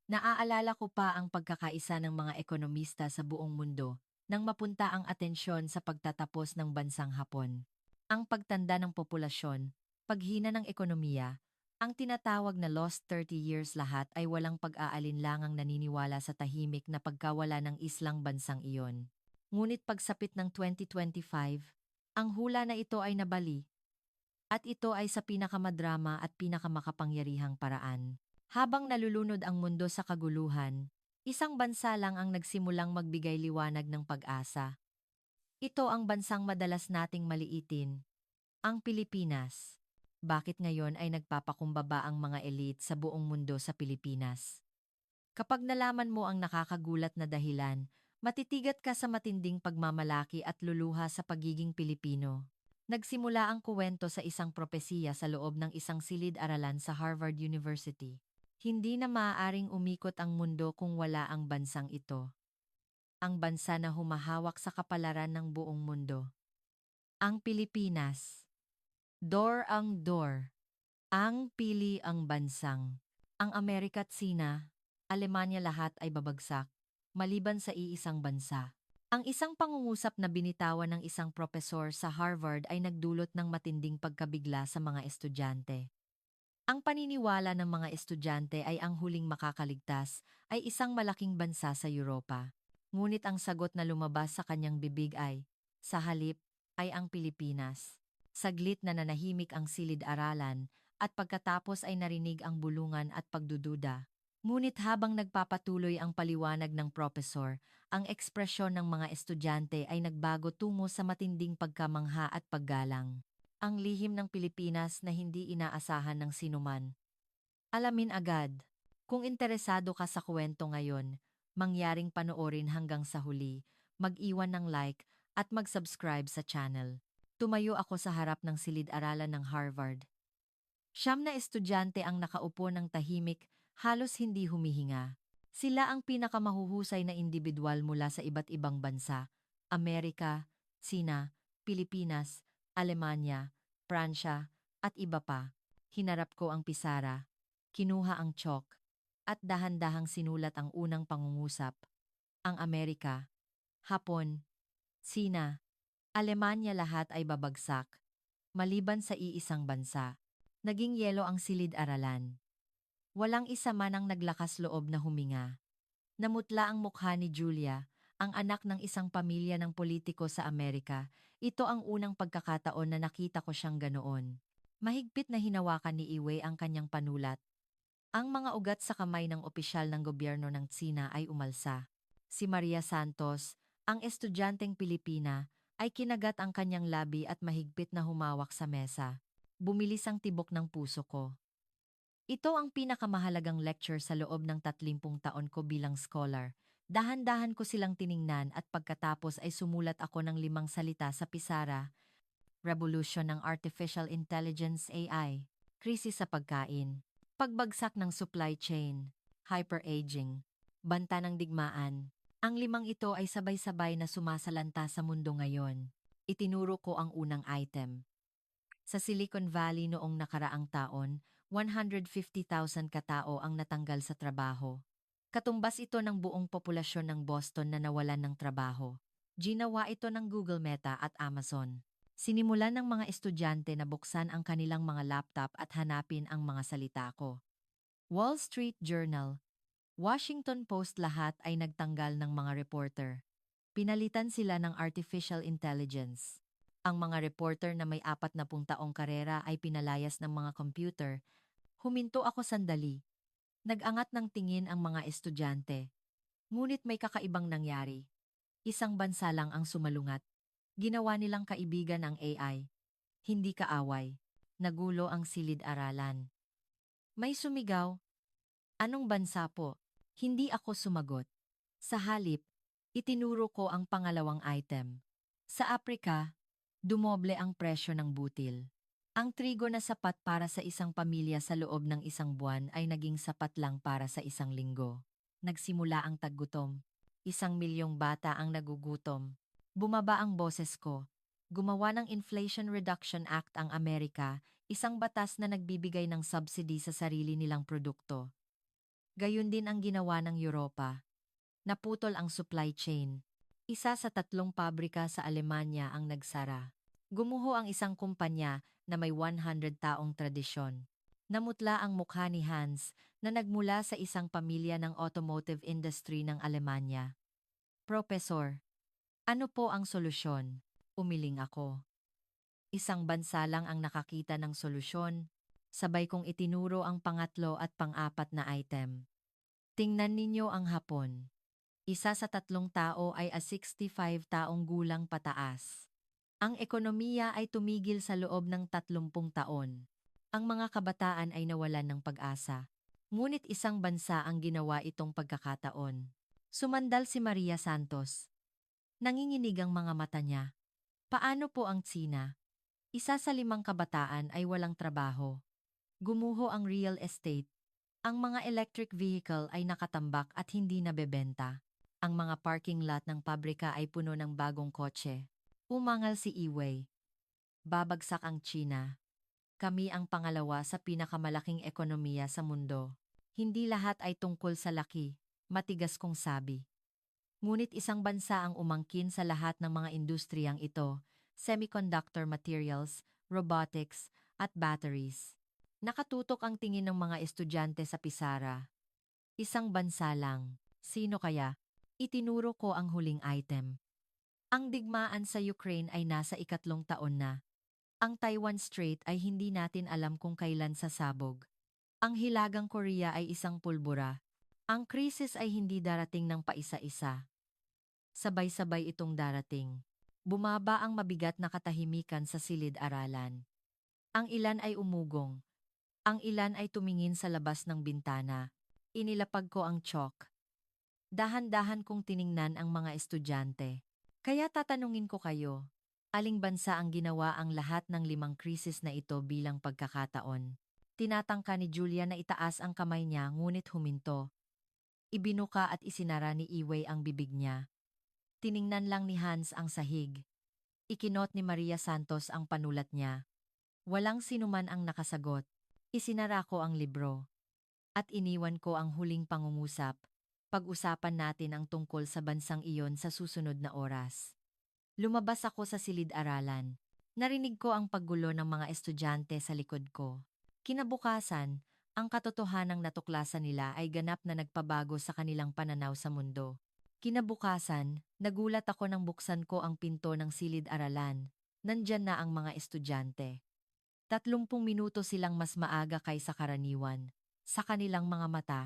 Naaalala ko pa ang pagkakaisa ng mga ekonomista sa buong mundo nang mapunta ang atensyon sa pagtatapos ng bansang Hapon. Ang pagtanda ng populasyon, paghina ng ekonomiya, ang tinatawag na lost 30 years lahat ay walang pag-aalinlangang naniniwala sa tahimik na pagkawala ng islang bansang iyon. Ngunit pagsapit ng 2025, ang hula na ito ay nabali at ito ay sa pinakamadrama at pinakamakapangyarihang paraan. Habang nalulunod ang mundo sa kaguluhan, isang bansa lang ang nagsimulang magbigay liwanag ng pag-asa. Ito ang bansang madalas nating maliitin, ang Pilipinas. Bakit ngayon ay nagpapakumbaba ang mga elite sa buong mundo sa Pilipinas? Kapag nalaman mo ang nakakagulat na dahilan, matitigat ka sa matinding pagmamalaki at luluha sa pagiging Pilipino. Nagsimula ang kuwento sa isang propesiya sa loob ng isang silid-aralan sa Harvard University. Hindi na maaaring umikot ang mundo kung wala ang bansang ito. Ang bansa na humahawak sa kapalaran ng buong mundo. Ang Pilipinas. Door ang door. Ang pili ang bansang. Ang Amerika at Sina, Alemanya lahat ay babagsak, maliban sa iisang bansa. Ang isang pangungusap na binitawan ng isang propesor sa Harvard ay nagdulot ng matinding pagkabigla sa mga estudyante. Ang paniniwala ng mga estudyante ay ang huling makakaligtas ay isang malaking bansa sa Europa. Ngunit ang sagot na lumabas sa kanyang bibig ay, sa halip, ay ang Pilipinas. Saglit na nanahimik ang silid-aralan at pagkatapos ay narinig ang bulungan at pagdududa. Ngunit habang nagpapatuloy ang paliwanag ng propesor, ang ekspresyon ng mga estudyante ay nagbago tungo sa matinding pagkamangha at paggalang. Ang lihim ng Pilipinas na hindi inaasahan ng sinuman. Alamin agad. Kung interesado ka sa kwento ngayon, mangyaring panoorin hanggang sa huli, mag-iwan ng like at mag-subscribe sa channel. Tumayo ako sa harap ng silid-aralan ng Harvard. Siyam na estudyante ang nakaupo ng tahimik, halos hindi humihinga. Sila ang pinakamahuhusay na individual mula sa iba't ibang bansa, Amerika, Sina, Pilipinas, Alemanya, Pransya, at iba pa. Hinarap ko ang pisara, kinuha ang chalk, at dahan-dahang sinulat ang unang pangungusap. Ang Amerika, Hapon, Sina, Alemanya lahat ay babagsak, maliban sa iisang bansa. Naging yelo ang silid-aralan. Walang isa man ang naglakas loob na huminga. Namutla ang mukha ni Julia, ang anak ng isang pamilya ng politiko sa Amerika. Ito ang unang pagkakataon na nakita ko siyang ganoon. Mahigpit na hinawakan ni Iwe ang kanyang panulat. Ang mga ugat sa kamay ng opisyal ng gobyerno ng Tsina ay umalsa. Si Maria Santos, ang estudyanteng Pilipina, ay kinagat ang kanyang labi at mahigpit na humawak sa mesa. Bumilis ang tibok ng puso ko. Ito ang pinakamahalagang lecture sa loob ng 30 taon ko bilang scholar. Dahan-dahan ko silang tiningnan at pagkatapos ay sumulat ako ng 5 salita sa pisara. Revolution ng Artificial Intelligence AI, krisis sa pagkain, pagbagsak ng supply chain, hyper-aging, banta ng digmaan. Ang 5 ito ay sabay-sabay na sumasalanta sa mundo ngayon. Itinuro ko ang unang item. Sa Silicon Valley noong nakaraang taon, 150,000 katao ang natanggal sa trabaho. Katumbas ito ng buong populasyon ng Boston na nawalan ng trabaho. Ginawa ito ng Google Meta at Amazon. Sinimulan ng mga estudyante na buksan ang kanilang mga laptop at hanapin ang mga salita ko. Wall Street Journal, Washington Post lahat ay nagtanggal ng mga reporter. Pinalitan sila ng artificial intelligence. Ang mga reporter na may 40 taong karera ay pinalayas ng mga computer. Huminto ako sandali. Nag-angat ng tingin ang mga estudyante. Ngunit may kakaibang nangyari. Isang bansa lang ang sumalungat. Ginawa nilang kaibigan ang AI. Hindi kaaway. Nagulo ang silid-aralan. May sumigaw. Anong bansa po? Hindi ako sumagot. Sa halip, itinuro ko ang pangalawang item. Sa Aprika, dumoble ang presyo ng butil. Ang trigo na sapat para sa isang pamilya sa loob ng isang buwan ay naging sapat lang para sa isang linggo. Nagsimula ang taggutom. 1 milyong bata ang nagugutom. Bumaba ang boses ko. Gumawa ng Inflation Reduction Act ang Amerika, isang batas na nagbibigay ng subsidy sa sarili nilang produkto. Gayon din ang ginawa ng Europa. Naputol ang supply chain. Isa sa 3 pabrika sa Alemanya ang nagsara. Gumuho ang isang kumpanya na may 100 taong tradisyon. Namutla ang mukha ni Hans na nagmula sa isang pamilya ng automotive industry ng Alemanya. Professor, ano po ang solusyon? Umiling ako. Isang bansa lang ang nakakita ng solusyon. Sabay kong itinuro ang pangatlo at pang-apat na item. Tingnan ninyo ang Hapon. Isa sa 3 tao ay 65 taong gulang pataas. Ang ekonomiya ay tumigil sa loob ng 30 taon. Ang mga kabataan ay nawalan ng pag-asa. Ngunit isang bansa ang ginawa itong pagkakataon. Sumandal si Maria Santos. Nanginginig ang mga mata niya. Paano po ang Tsina? Isa sa 5 kabataan ay walang trabaho. Gumuho ang real estate. Ang mga electric vehicle ay nakatambak at hindi nabebenta. Ang mga parking lot ng pabrika ay puno ng bagong kotse. Umangal si Iwei. Babagsak ang China. Kami ang pangalawa sa pinakamalaking ekonomiya sa mundo. Hindi lahat ay tungkol sa laki, matigas kong sabi. Ngunit isang bansa ang umangkin sa lahat ng mga industriyang ito, semiconductor materials, robotics, at batteries. Nakatutok ang tingin ng mga estudyante sa pisara. Isang bansa lang. Sino kaya? Itinuro ko ang huling item. Ang digmaan sa Ukraine ay nasa 3 taon na. Ang Taiwan Strait ay hindi natin alam kung kailan sasabog. Ang Hilagang Korea ay isang pulbura. Ang krisis ay hindi darating ng paisa-isa. Sabay-sabay itong darating. Bumaba ang mabigat na katahimikan sa silid-aralan. Ang ilan ay umugong. Ang ilan ay tumingin sa labas ng bintana. Inilapag ko ang chalk. Dahan-dahan kong tiningnan ang mga estudyante. Kaya tatanungin ko kayo, aling bansa ang ginawa ang lahat ng 5 krisis na ito bilang pagkakataon? Tinatangka ni Julia na itaas ang kamay niya ngunit huminto. Ibinuka at isinara ni Iwei ang bibig niya. Tiningnan lang ni Hans ang sahig. Ikinot ni Maria Santos ang panulat niya. Walang sinuman ang nakasagot. Isinara ko ang libro. At iniwan ko ang huling pangungusap. Pag-usapan natin ang tungkol sa bansang iyon sa susunod na oras. Lumabas ako sa silid-aralan. Narinig ko ang paggulo ng mga estudyante sa likod ko. Kinabukasan, ang katotohanang natuklasan nila ay ganap na nagpabago sa kanilang pananaw sa mundo. Kinabukasan, nagulat ako nang buksan ko ang pinto ng silid-aralan. Nandyan na ang mga estudyante. 30 minuto silang mas maaga kaysa karaniwan. Sa kanilang mga mata,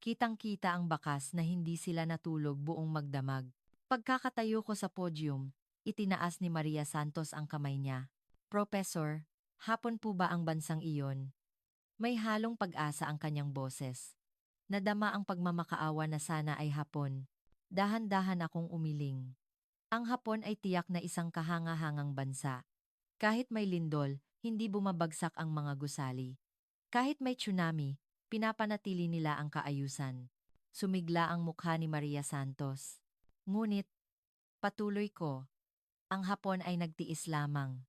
kitang-kita ang bakas na hindi sila natulog buong magdamag. Pagkakatayo ko sa podium, itinaas ni Maria Santos ang kamay niya. Professor, hapon po ba ang bansang iyon? May halong pag-asa ang kanyang boses. Nadama ang pagmamakaawa na sana ay Hapon. Dahan-dahan akong umiling. Ang Hapon ay tiyak na isang kahanga-hangang bansa. Kahit may lindol, hindi bumabagsak ang mga gusali. Kahit may tsunami, pinapanatili nila ang kaayusan. Sumigla ang mukha ni Maria Santos. Ngunit, patuloy ko, ang Hapon ay nagtiis lamang.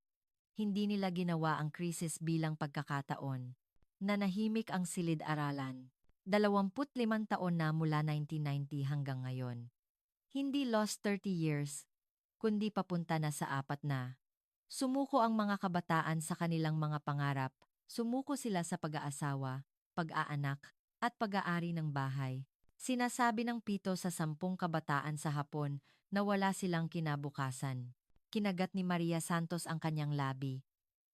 Hindi nila ginawa ang krisis bilang pagkakataon. Nanahimik ang silid-aralan. 25 taon na mula 1990 hanggang ngayon. Hindi lost 30 years, kundi papunta na sa 4 na. Sumuko ang mga kabataan sa kanilang mga pangarap. Sumuko sila sa pag-aasawa, pag-aanak, at pag-aari ng bahay. Sinasabi ng 7 sa 10 kabataan sa Hapon na wala silang kinabukasan. Kinagat ni Maria Santos ang kanyang labi.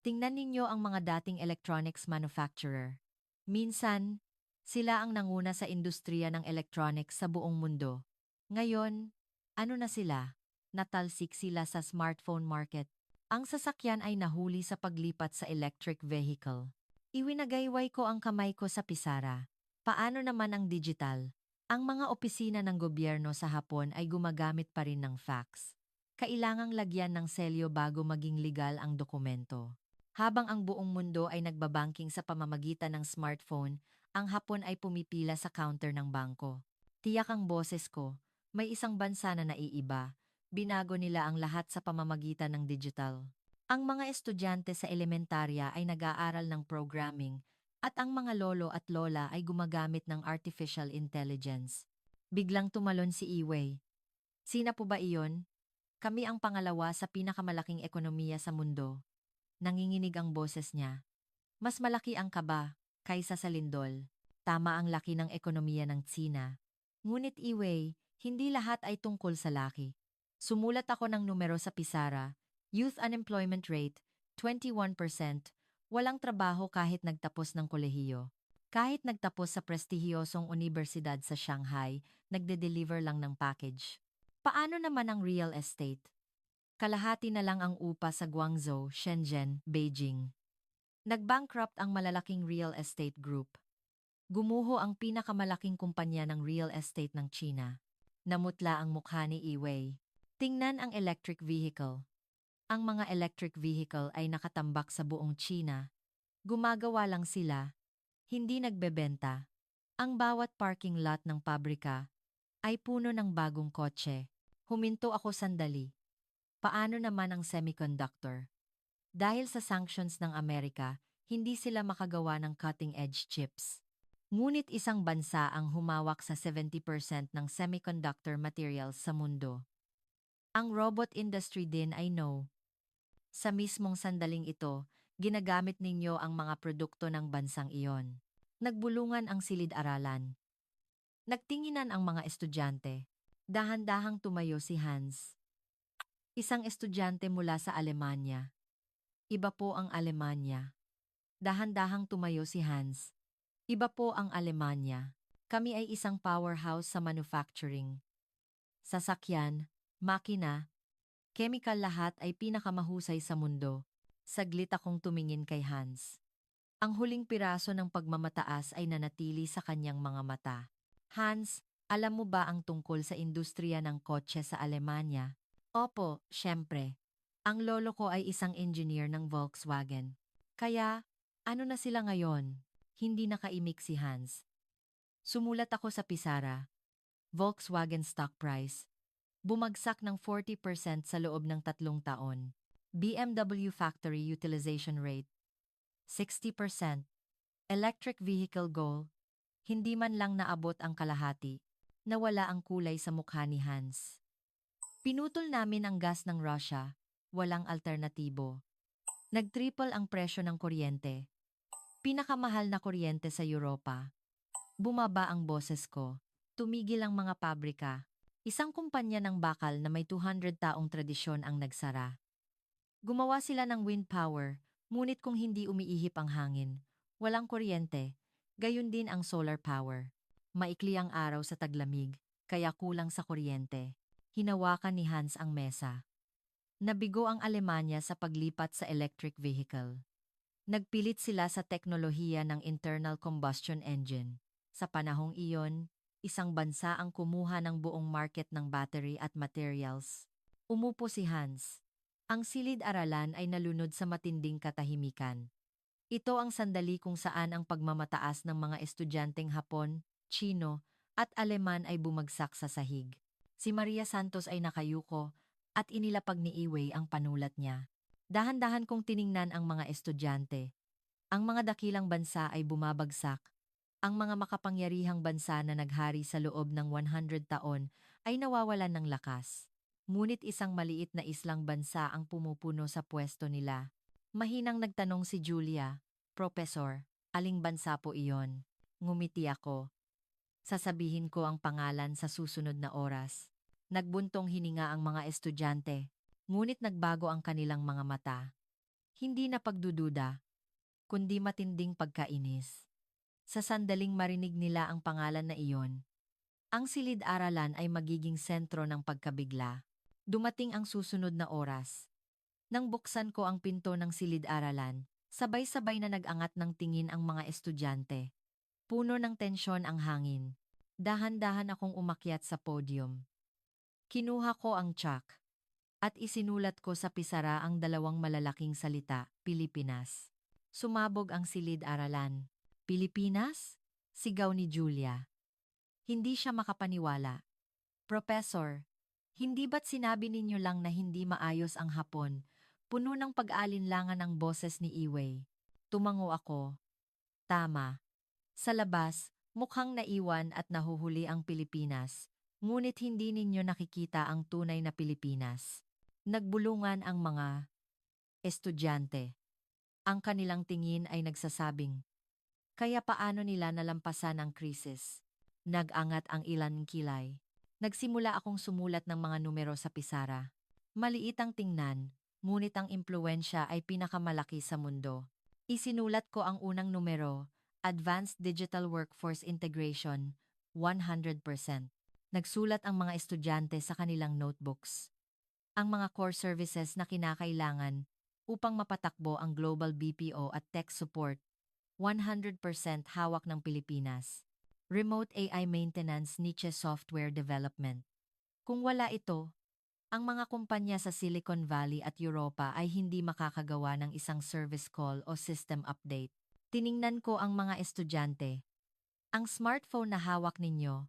Tingnan ninyo ang mga dating electronics manufacturer. Minsan, sila ang nanguna sa industriya ng electronics sa buong mundo. Ngayon, ano na sila? Natalsik sila sa smartphone market. Ang sasakyan ay nahuli sa paglipat sa electric vehicle. Iwinagayway ko ang kamay ko sa pisara. Paano naman ang digital? Ang mga opisina ng gobyerno sa Hapon ay gumagamit pa rin ng fax. Kailangang lagyan ng selyo bago maging legal ang dokumento. Habang ang buong mundo ay nagbabanking sa pamamagitan ng smartphone, ang Hapon ay pumipila sa counter ng bangko. Tiyak ang boses ko, may isang bansa na naiiba. Binago nila ang lahat sa pamamagitan ng digital. Ang mga estudyante sa elementarya ay nag-aaral ng programming, At ang mga lolo at lola ay gumagamit ng artificial intelligence. Biglang tumalon si Iway. Sina po ba iyon? Kami ang pangalawa sa pinakamalaking ekonomiya sa mundo. Nanginginig ang boses niya. Mas malaki ang kaba kaysa sa lindol. Tama ang laki ng ekonomiya ng Tsina. Ngunit Iway, hindi lahat ay tungkol sa laki. Sumulat ako ng numero sa Pisara. Youth unemployment rate, 21%. Walang trabaho kahit nagtapos ng kolehiyo. Kahit nagtapos sa prestihiyosong unibersidad sa Shanghai, nagde-deliver lang ng package. Paano naman ang real estate? Kalahati na lang ang upa sa Guangzhou, Shenzhen, Beijing. Nag-bankrupt ang malalaking real estate group. Gumuho ang pinakamalaking kumpanya ng real estate ng China. Namutla ang mukha ni Iwei. Tingnan ang electric vehicle. Ang mga electric vehicle ay nakatambak sa buong China. Gumagawa lang sila, hindi nagbebenta. Ang bawat parking lot ng pabrika ay puno ng bagong kotse. Huminto ako sandali. Paano naman ang semiconductor? Dahil sa sanctions ng Amerika, hindi sila makagawa ng cutting-edge chips. Ngunit isang bansa ang humawak sa 70% ng semiconductor materials sa mundo. Ang robot industry din ay no. Sa mismong sandaling ito, ginagamit ninyo ang mga produkto ng bansang iyon. Nagbulungan ang silid-aralan. Nagtinginan ang mga estudyante. Dahan-dahang tumayo si Hans. Isang estudyante mula sa Alemanya. Iba po ang Alemanya. Dahan-dahang tumayo si Hans. Iba po ang Alemanya. Kami ay isang powerhouse sa manufacturing. Sasakyan, makina, chemical lahat ay pinakamahusay sa mundo. Saglit akong tumingin kay Hans. Ang huling piraso ng pagmamataas ay nanatili sa kanyang mga mata. Hans, alam mo ba ang tungkol sa industriya ng kotse sa Alemanya? Opo, syempre. Ang lolo ko ay isang engineer ng Volkswagen. Kaya, ano na sila ngayon? Hindi nakaimik si Hans. Sumulat ako sa Pisara. Volkswagen stock price. Bumagsak ng 40% sa loob ng 3 taon. BMW factory utilization rate. 60%. Electric vehicle goal. Hindi man lang naabot ang kalahati. Nawala ang kulay sa mukha ni Hans. Pinutol namin ang gas ng Russia. Walang alternatibo. Nag-triple ang presyo ng kuryente. Pinakamahal na kuryente sa Europa. Bumaba ang boses ko. Tumigil ang mga pabrika. Isang kumpanya ng bakal na may 200 taong tradisyon ang nagsara. Gumawa sila ng wind power, ngunit kung hindi umiihip ang hangin, walang kuryente, gayon din ang solar power. Maikli ang araw sa taglamig, kaya kulang sa kuryente. Hinawakan ni Hans ang mesa. Nabigo ang Alemanya sa paglipat sa electric vehicle. Nagpilit sila sa teknolohiya ng internal combustion engine. Sa panahong iyon, isang bansa ang kumuha ng buong market ng battery at materials. Umupo si Hans. Ang silid-aralan ay nalunod sa matinding katahimikan. Ito ang sandali kung saan ang pagmamataas ng mga estudyanteng Hapon, Tsino, at Aleman ay bumagsak sa sahig. Si Maria Santos ay nakayuko at inilapag ni Iway ang panulat niya. Dahan-dahan kong tiningnan ang mga estudyante. Ang mga dakilang bansa ay bumabagsak. Ang mga makapangyarihang bansa na naghari sa loob ng 100 taon ay nawawalan ng lakas. Ngunit isang maliit na islang bansa ang pumupuno sa pwesto nila. Mahinang nagtanong si Julia, Professor, aling bansa po iyon? Ngumiti ako. Sasabihin ko ang pangalan sa susunod na oras. Nagbuntong hininga ang mga estudyante, ngunit nagbago ang kanilang mga mata. Hindi na pagdududa, kundi matinding pagkainis. Sa sandaling marinig nila ang pangalan na iyon, ang silid-aralan ay magiging sentro ng pagkabigla. Dumating ang susunod na oras. Nang buksan ko ang pinto ng silid-aralan, sabay-sabay na nag-angat ng tingin ang mga estudyante. Puno ng tensyon ang hangin. Dahan-dahan akong umakyat sa podium. Kinuha ko ang tsak at isinulat ko sa pisara ang dalawang malalaking salita, Pilipinas. Sumabog ang silid-aralan. Pilipinas? Sigaw ni Julia. Hindi siya makapaniwala. Professor, hindi ba't sinabi ninyo lang na hindi maayos ang Hapon? Puno ng pag-alinlangan ang boses ni Iway. Tumango ako. Tama. Sa labas, mukhang naiwan at nahuhuli ang Pilipinas, ngunit hindi ninyo nakikita ang tunay na Pilipinas. Nagbulungan ang mga estudyante. Ang kanilang tingin ay nagsasabing, kaya paano nila nalampasan ang krisis? Nag-angat ang ilan kilay. Nagsimula akong sumulat ng mga numero sa pisara. Maliit ang tingnan, ngunit ang impluwensya ay pinakamalaki sa mundo. Isinulat ko ang unang numero, Advanced Digital Workforce Integration, 100%. Nagsulat ang mga estudyante sa kanilang notebooks. Ang mga core services na kinakailangan upang mapatakbo ang global BPO at tech support, 100% hawak ng Pilipinas. Remote AI maintenance niche software development. Kung wala ito, ang mga kumpanya sa Silicon Valley at Europa ay hindi makakagawa ng isang service call o system update. Tiningnan ko ang mga estudyante. Ang smartphone na hawak ninyo,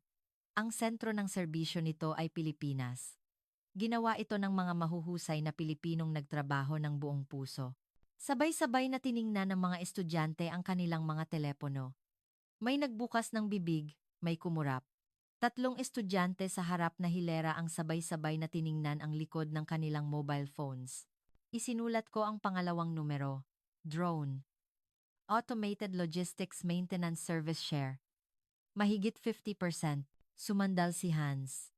ang sentro ng serbisyo nito ay Pilipinas. Ginawa ito ng mga mahuhusay na Pilipinong nagtrabaho ng buong puso. Sabay-sabay na tiningnan ng mga estudyante ang kanilang mga telepono. May nagbukas ng bibig, may kumurap. Tatlong estudyante sa harap na hilera ang sabay-sabay na tiningnan ang likod ng kanilang mobile phones. Isinulat ko ang pangalawang numero, drone. Automated Logistics Maintenance Service Share. Mahigit 50%, sumandal si Hans.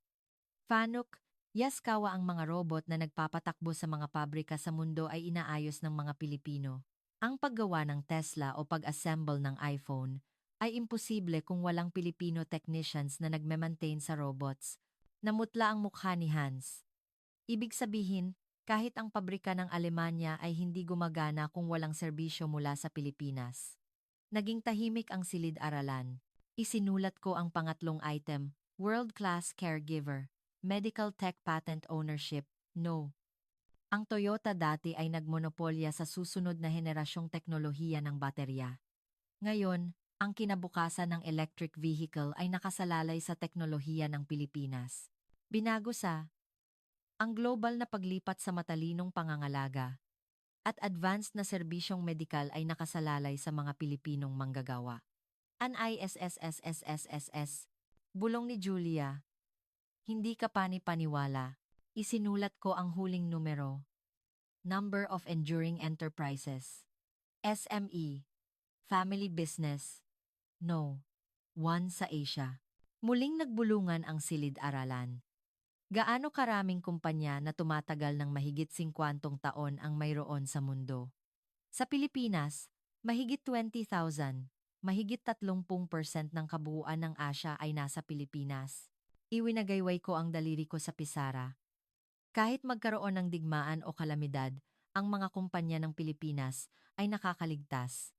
Fanuc, Yaskawa ang mga robot na nagpapatakbo sa mga pabrika sa mundo ay inaayos ng mga Pilipino. Ang paggawa ng Tesla o pag-assemble ng iPhone ay imposible kung walang Pilipino technicians na nagme-maintain sa robots. Namutla ang mukha ni Hans. Ibig sabihin, kahit ang pabrika ng Alemanya ay hindi gumagana kung walang serbisyo mula sa Pilipinas. Naging tahimik ang silid-aralan. Isinulat ko ang pangatlong item, World-Class Caregiver, Medical Tech Patent Ownership, No. Ang Toyota dati ay nagmonopolya sa susunod na henerasyong teknolohiya ng baterya. Ngayon, ang kinabukasan ng electric vehicle ay nakasalalay sa teknolohiya ng Pilipinas. Binago sa ang global na paglipat sa matalinong pangangalaga at advanced na serbisyong medikal ay nakasalalay sa mga Pilipinong manggagawa. An ISSSSSSS. Bulong ni Julia. Hindi ka pani-paniwala. Isinulat ko ang huling numero. Number of Enduring Enterprises. SME. Family Business. No. 1 sa Asia. Muling nagbulungan ang silid-aralan. Gaano karaming kumpanya na tumatagal ng mahigit 50 taon ang mayroon sa mundo? Sa Pilipinas, mahigit 20,000, mahigit 30% ng kabuuan ng Asya ay nasa Pilipinas. Iwinagayway ko ang daliri ko sa pisara. Kahit magkaroon ng digmaan o kalamidad, ang mga kumpanya ng Pilipinas ay nakakaligtas.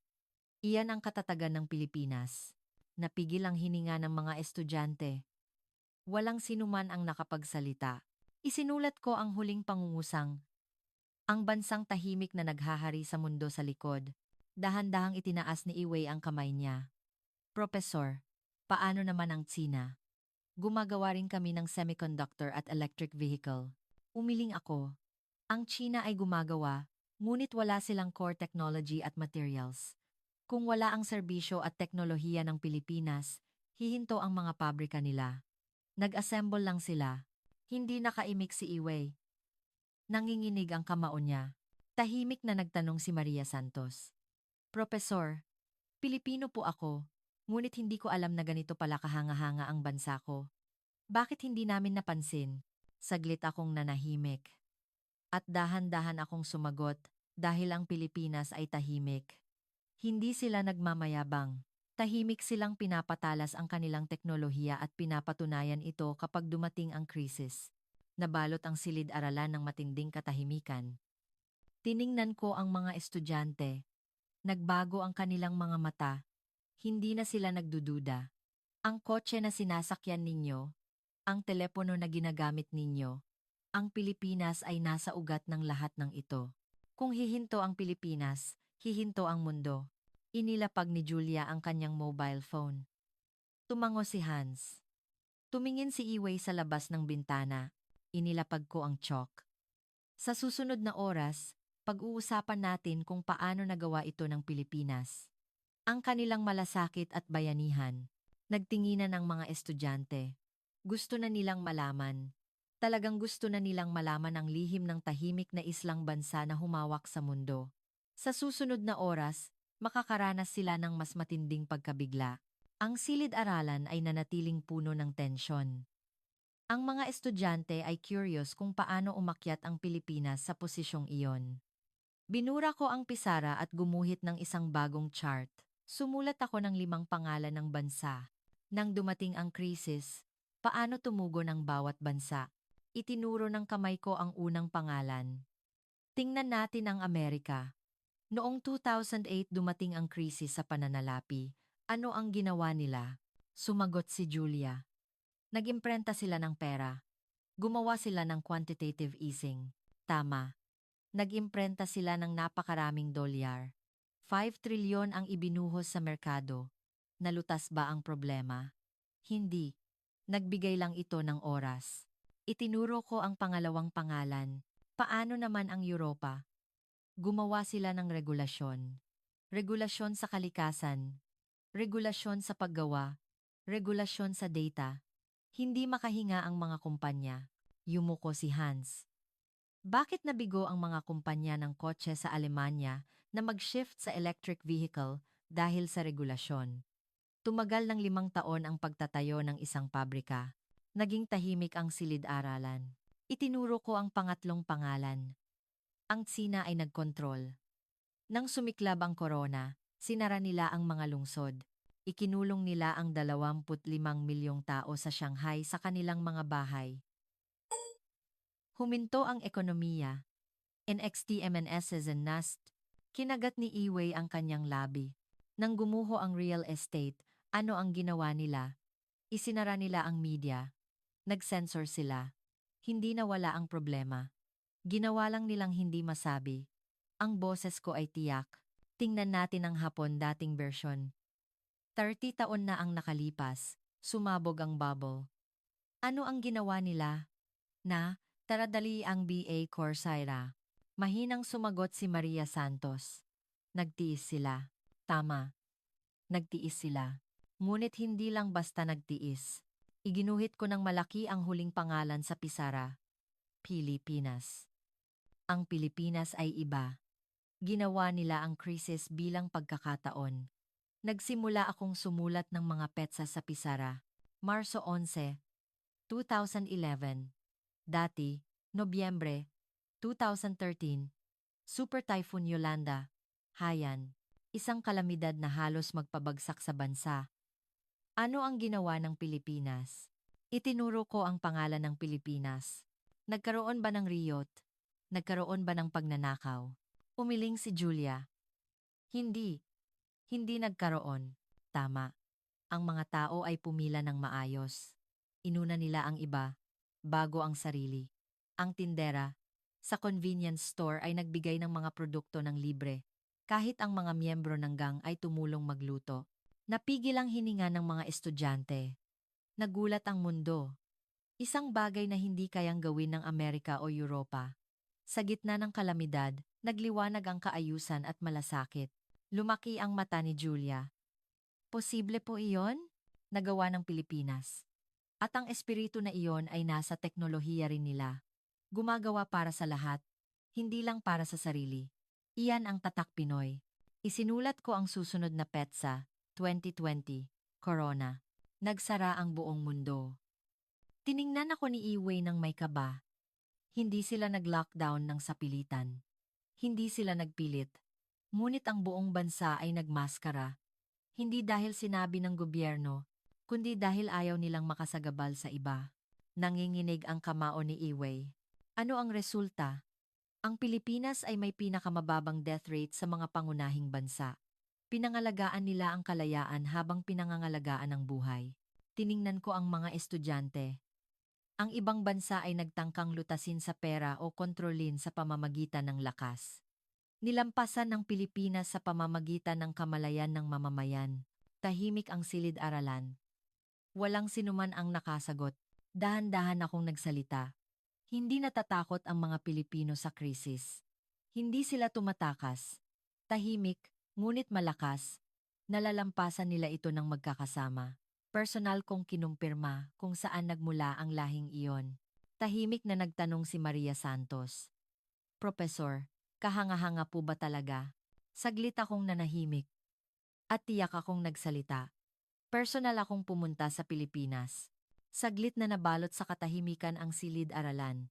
Iyan ang katatagan ng Pilipinas. Napigil ang hininga ng mga estudyante. Walang sinuman ang nakapagsalita. Isinulat ko ang huling pangungusang. Ang bansang tahimik na naghahari sa mundo sa likod. Dahan-dahang itinaas ni Iway ang kamay niya. Professor, paano naman ang Tsina? Gumagawa rin kami ng semiconductor at electric vehicle. Umiling ako. Ang China ay gumagawa, ngunit wala silang core technology at materials. Kung wala ang serbisyo at teknolohiya ng Pilipinas, hihinto ang mga pabrika nila. Nag-assemble lang sila. Hindi nakaimik si Iway. Nanginginig ang kamao niya. Tahimik na nagtanong si Maria Santos. Professor, Pilipino po ako, ngunit hindi ko alam na ganito pala kahanga-hanga ang bansa ko. Bakit hindi namin napansin? Saglit akong nanahimik. At dahan-dahan akong sumagot dahil ang Pilipinas ay tahimik. Hindi sila nagmamayabang. Tahimik silang pinapatalas ang kanilang teknolohiya at pinapatunayan ito kapag dumating ang krisis. Nabalot ang silid-aralan ng matinding katahimikan. Tiningnan ko ang mga estudyante. Nagbago ang kanilang mga mata. Hindi na sila nagdududa. Ang kotse na sinasakyan ninyo, ang telepono na ginagamit ninyo, ang Pilipinas ay nasa ugat ng lahat ng ito. Kung hihinto ang Pilipinas, hihinto ang mundo. Inilapag ni Julia ang kanyang mobile phone. Tumango si Hans. Tumingin si Iway sa labas ng bintana. Inilapag ko ang chalk. Sa susunod na oras, pag-uusapan natin kung paano nagawa ito ng Pilipinas. Ang kanilang malasakit at bayanihan. Nagtinginan ang mga estudyante. Gusto na nilang malaman. Talagang gusto na nilang malaman ang lihim ng tahimik na islang bansa na humawak sa mundo. Sa susunod na oras, makakaranas sila ng mas matinding pagkabigla. Ang silid-aralan ay nanatiling puno ng tensyon. Ang mga estudyante ay curious kung paano umakyat ang Pilipinas sa posisyong iyon. Binura ko ang pisara at gumuhit ng isang bagong chart. Sumulat ako ng 5 pangalan ng bansa. Nang dumating ang krisis, paano tumugon ang bawat bansa? Itinuro ng kamay ko ang unang pangalan. Tingnan natin ang Amerika. Noong 2008 dumating ang krisis sa pananalapi. Ano ang ginawa nila? Sumagot si Julia. Nag-imprenta sila ng pera. Gumawa sila ng quantitative easing. Tama. Nag-imprenta sila ng napakaraming dolyar. 5 trilyon ang ibinuhos sa merkado. Nalutas ba ang problema? Hindi. Nagbigay lang ito ng oras. Itinuro ko ang pangalawang pangalan. Paano naman ang Europa? Gumawa sila ng regulasyon. Regulasyon sa kalikasan. Regulasyon sa paggawa. Regulasyon sa data. Hindi makahinga ang mga kumpanya. Yumuko si Hans. Bakit nabigo ang mga kumpanya ng kotse sa Alemanya na mag-shift sa electric vehicle dahil sa regulasyon? Tumagal ng 5 taon ang pagtatayo ng isang pabrika. Naging tahimik ang silid-aralan. Itinuro ko ang pangatlong pangalan. Ang Tsina ay nagkontrol. Nang sumiklab ang korona, sinara nila ang mga lungsod. Ikinulong nila ang 25 milyong tao sa Shanghai sa kanilang mga bahay. Huminto ang ekonomiya. NXTMNSs and NAST. Kinagat ni Iway ang kanyang labi. Nang gumuho ang real estate, ano ang ginawa nila? Isinara nila ang media. Nag-censor sila. Hindi nawala ang problema. Ginawa lang nilang hindi masabi. Ang boses ko ay tiyak. Tingnan natin ang hapon dating version. 30 taon na ang nakalipas. Sumabog ang bubble. Ano ang ginawa nila? Taradali ang BA Coursera. Mahinang sumagot si Maria Santos. Nagtiis sila. Tama. Nagtiis sila. Ngunit hindi lang basta nagtiis. Iginuhit ko ng malaki ang huling pangalan sa pisara. Pilipinas. Ang Pilipinas ay iba. Ginawa nila ang krisis bilang pagkakataon. Nagsimula akong sumulat ng mga petsa sa pisara. Marso 11, 2011. Dati, Nobyembre 2013, Super Typhoon Yolanda, Haiyan, isang kalamidad na halos magpabagsak sa bansa. Ano ang ginawa ng Pilipinas? Itinuro ko ang pangalan ng Pilipinas. Nagkaroon ba ng riot? Nagkaroon ba ng pagnanakaw? Umiling si Julia. Hindi. Hindi nagkaroon. Tama. Ang mga tao ay pumila ng maayos. Inuna nila ang iba, bago ang sarili. Ang tindera, sa convenience store ay nagbigay ng mga produkto ng libre. Kahit ang mga miyembro ng gang ay tumulong magluto. Napigil ang hininga ng mga estudyante. Nagulat ang mundo. Isang bagay na hindi kayang gawin ng Amerika o Europa. Sa gitna ng kalamidad, nagliwanag ang kaayusan at malasakit. Lumaki ang mata ni Julia. Posible po iyon? Nagawa ng Pilipinas. At ang espiritu na iyon ay nasa teknolohiya rin nila. Gumagawa para sa lahat, hindi lang para sa sarili. Iyan ang tatak Pinoy. Isinulat ko ang susunod na petsa, 2020, Corona. Nagsara ang buong mundo. Tiningnan ako ni Iway ng may kaba. Hindi sila nag-lockdown ng sapilitan. Hindi sila nagpilit. Ngunit ang buong bansa ay nagmaskara. Hindi dahil sinabi ng gobyerno, kundi dahil ayaw nilang makasagabal sa iba. Nanginginig ang kamao ni Iway. Ano ang resulta? Ang Pilipinas ay may pinakamababang death rate sa mga pangunahing bansa. Pinangalagaan nila ang kalayaan habang pinangangalagaan ang buhay. Tiningnan ko ang mga estudyante. Ang ibang bansa ay nagtangkang lutasin sa pera o kontrolin sa pamamagitan ng lakas. Nilampasan ng Pilipinas sa pamamagitan ng kamalayan ng mamamayan. Tahimik ang silid-aralan. Walang sinuman ang nakasagot. Dahan-dahan akong nagsalita. Hindi natatakot ang mga Pilipino sa krisis. Hindi sila tumatakas. Tahimik, ngunit malakas. Nalalampasan nila ito ng magkakasama. Personal kong kinumpirma kung saan nagmula ang lahing iyon. Tahimik na nagtanong si Maria Santos. Profesor, kahanga-hanga po ba talaga? Saglit akong nanahimik. At tiyak akong nagsalita. Personal akong pumunta sa Pilipinas. Saglit na nabalot sa katahimikan ang silid-aralan.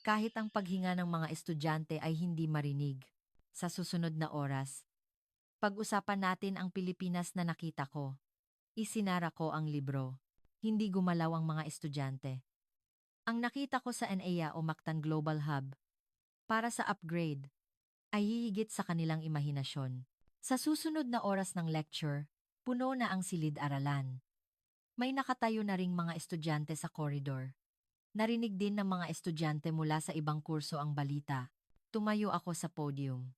Kahit ang paghinga ng mga estudyante ay hindi marinig. Sa susunod na oras, pag-usapan natin ang Pilipinas na nakita ko. Isinara ko ang libro. Hindi gumalaw ang mga estudyante. Ang nakita ko sa NAIA o Mactan Global Hub para sa upgrade ay hihigit sa kanilang imahinasyon. Sa susunod na oras ng lecture, puno na ang silid-aralan. May nakatayo na ring mga estudyante sa koridor. Narinig din ng mga estudyante mula sa ibang kurso ang balita. Tumayo ako sa podium.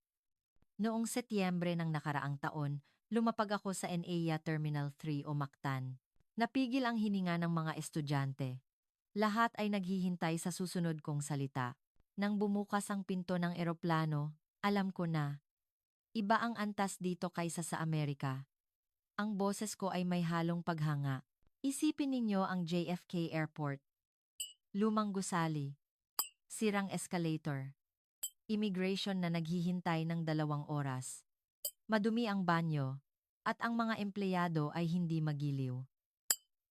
Noong Setyembre ng nakaraang taon, lumapag ako sa NAIA Terminal 3 o Mactan. Napigil ang hininga ng mga estudyante. Lahat ay naghihintay sa susunod kong salita. Nang bumukas ang pinto ng eroplano, alam ko na. Iba ang antas dito kaysa sa Amerika. Ang boses ko ay may halong paghanga. Isipin ninyo ang JFK Airport. Lumang gusali. Sirang escalator. Immigration na naghihintay ng 2 oras. Madumi ang banyo. At ang mga empleyado ay hindi magiliw.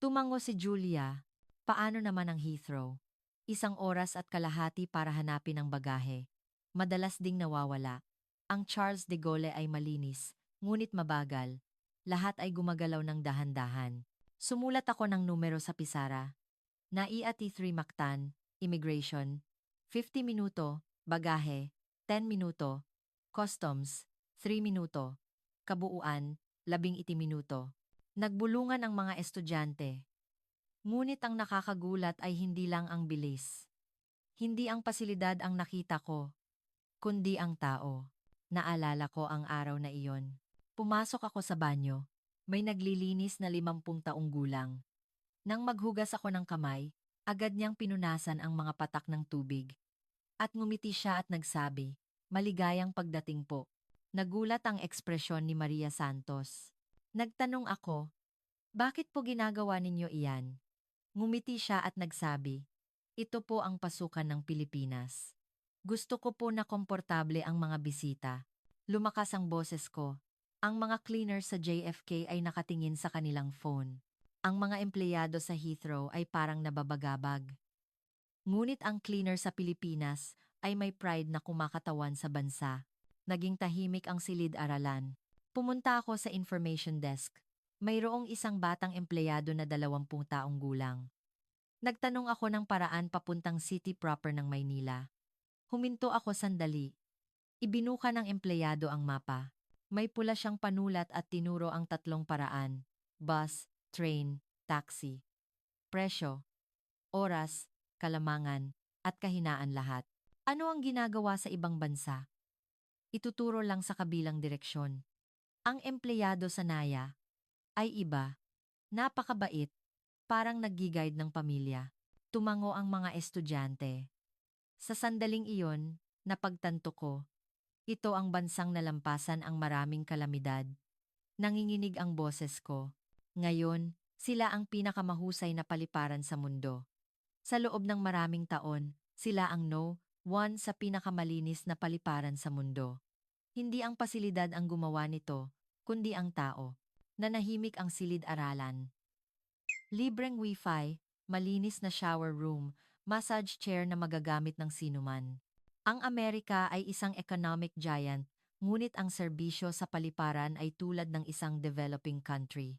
Tumango si Julia. Paano naman ang Heathrow? 1 oras at kalahati para hanapin ang bagahe. Madalas ding nawawala. Ang Charles de Gaulle ay malinis, ngunit mabagal. Lahat ay gumagalaw ng dahan-dahan. Sumulat ako ng numero sa pisara. NAIA T3 Mactan, Immigration, 50 minuto, bagahe, 10 minuto, Customs, 3 minuto, kabuuan, 11 minuto. Nagbulungan ang mga estudyante. Ngunit ang nakakagulat ay hindi lang ang bilis. Hindi ang pasilidad ang nakita ko, kundi ang tao. Naalala ko ang araw na iyon. Pumasok ako sa banyo. May naglilinis na 50 taong gulang. Nang maghugas ako ng kamay, agad niyang pinunasan ang mga patak ng tubig. At ngumiti siya at nagsabi, "Maligayang pagdating po." Nagulat ang ekspresyon ni Maria Santos. Nagtanong ako, "Bakit po ginagawa ninyo iyan?" Ngumiti siya at nagsabi, "Ito po ang pasukan ng Pilipinas. Gusto ko po na komportable ang mga bisita." Lumakas ang boses ko. Ang mga cleaner sa JFK ay nakatingin sa kanilang phone. Ang mga empleyado sa Heathrow ay parang nababagabag. Ngunit ang cleaner sa Pilipinas ay may pride na kumakatawan sa bansa. Naging tahimik ang silid-aralan. Pumunta ako sa information desk. Mayroong isang batang empleyado na 20 taong gulang. Nagtanong ako ng paraan papuntang city proper ng Maynila. Huminto ako sandali. Ibinuka ng empleyado ang mapa. May pula siyang panulat at tinuro ang 3 paraan. Bus, train, taxi. Presyo, oras, kalamangan, at kahinaan lahat. Ano ang ginagawa sa ibang bansa? Ituturo lang sa kabilang direksyon. Ang empleyado sa NAIA ay iba. Napakabait, parang nag-guide ng pamilya. Tumango ang mga estudyante. Sa sandaling iyon, napagtanto ko, ito ang bansang nalampasan ang maraming kalamidad. Nanginginig ang boses ko. Ngayon, sila ang pinakamahusay na paliparan sa mundo. Sa loob ng maraming taon, sila ang No. 1 sa pinakamalinis na paliparan sa mundo. Hindi ang pasilidad ang gumawa nito, kundi ang tao. Nanahimik ang silid-aralan. Libreng wifi, malinis na shower room, massage chair na magagamit ng sinuman. Ang Amerika ay isang economic giant, ngunit ang serbisyo sa paliparan ay tulad ng isang developing country.